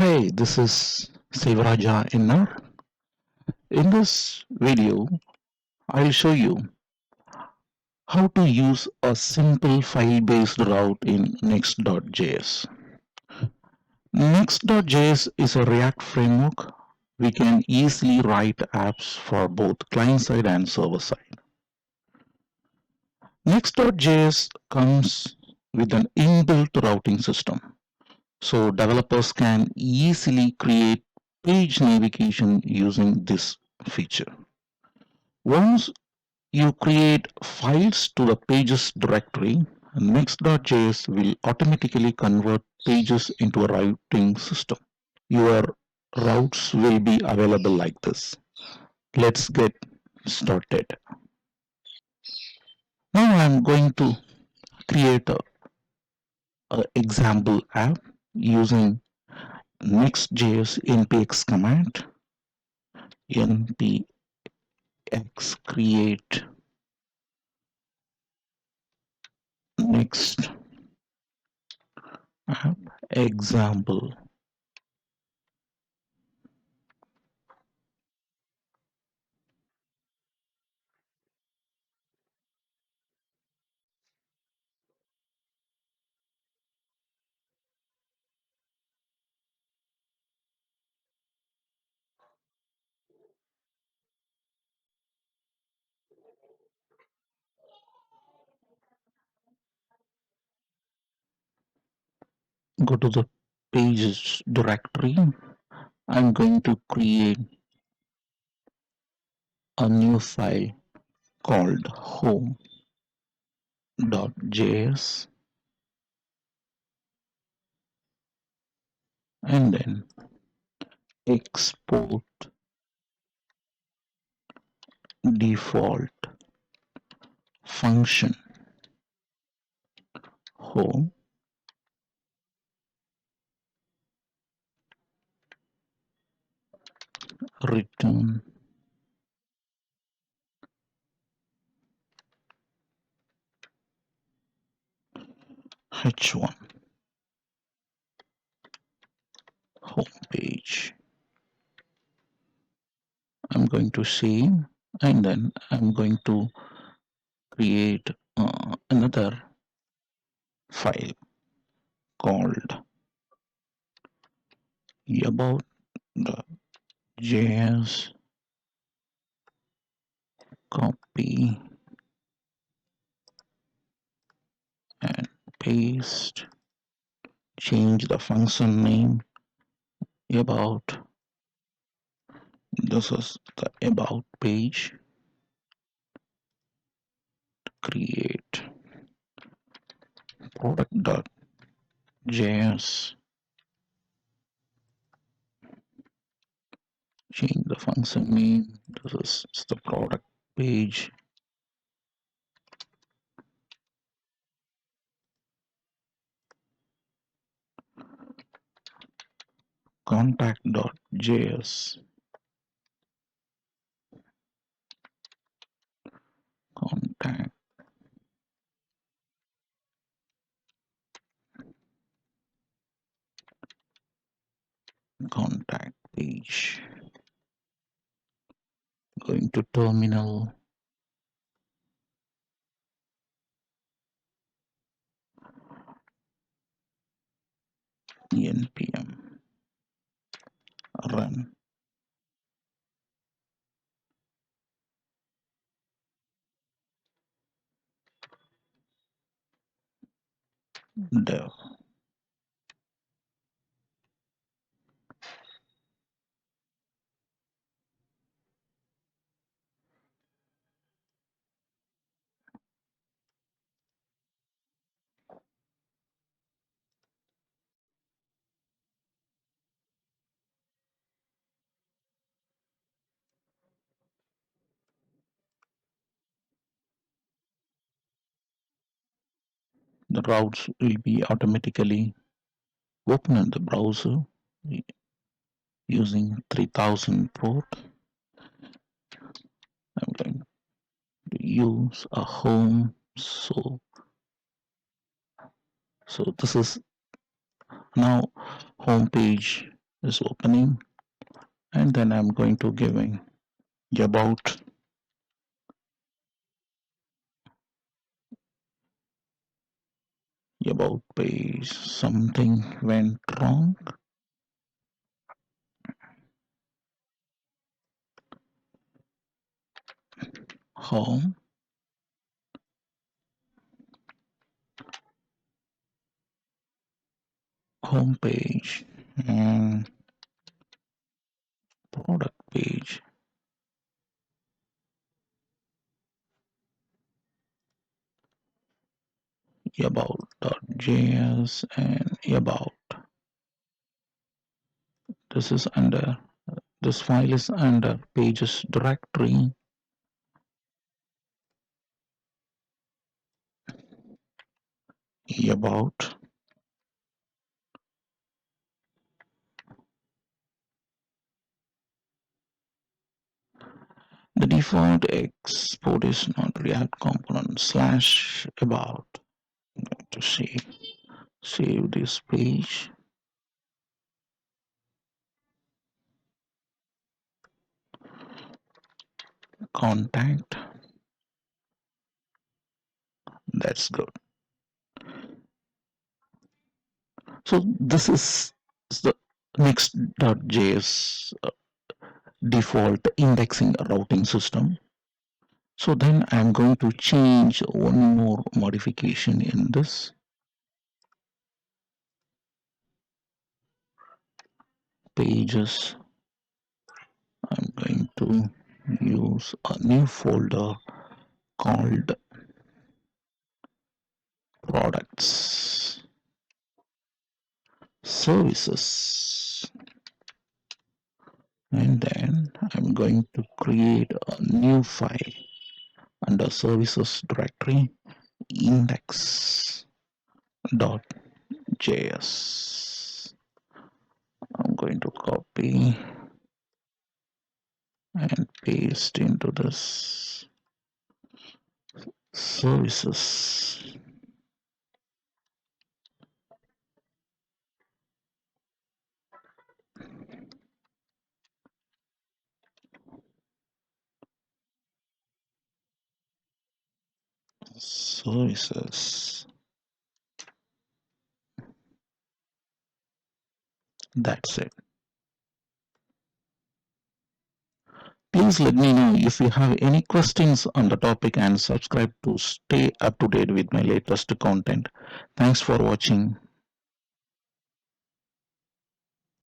Hey, this is Sevaraja Innar. In this video, I'll show you how to use a simple file-based route in Next.js. Next.js is a React framework. We can easily write apps for both client-side and server-side. Next.js comes with an inbuilt routing system, so developers can easily create page navigation using this feature. Once you create files to the pages directory, Next.js will automatically convert pages into a routing system. Your routes will be available like this. Let's get started. Now I'm going to create a example app using Next.js npx command. Npx create next app example. Go to the pages directory. I'm going to create a new file called home.js and then export default function home return h1 home page. I'm going to save and then I'm going to create another file called about.js. Copy and paste. Change the function name about. This is the about page. Create product.js. Change the function name. This is the product page. Contact.js. Contact contact page. Going to terminal. npm run dev. The routes will be automatically open in the browser using 3000 port. I'm going to use a home. So this is now home page is opening, and then I'm going to giving about page. Something went wrong. Home, home page, and product page. About.js and about. This is under this file is under pages directory. About. The default export is not React component slash about. I'm going to save this page. Contact. That's good. So this is the Next.js default indexing routing system. So then I'm going to change one more modification in this pages. I'm going to use a new folder called products services, and then I'm going to create a new file under services directory index.js. I'm going to copy and paste into this services services. That's it. Please let me know if you have any questions on the topic and subscribe to stay up to date with my latest content. Thanks for watching.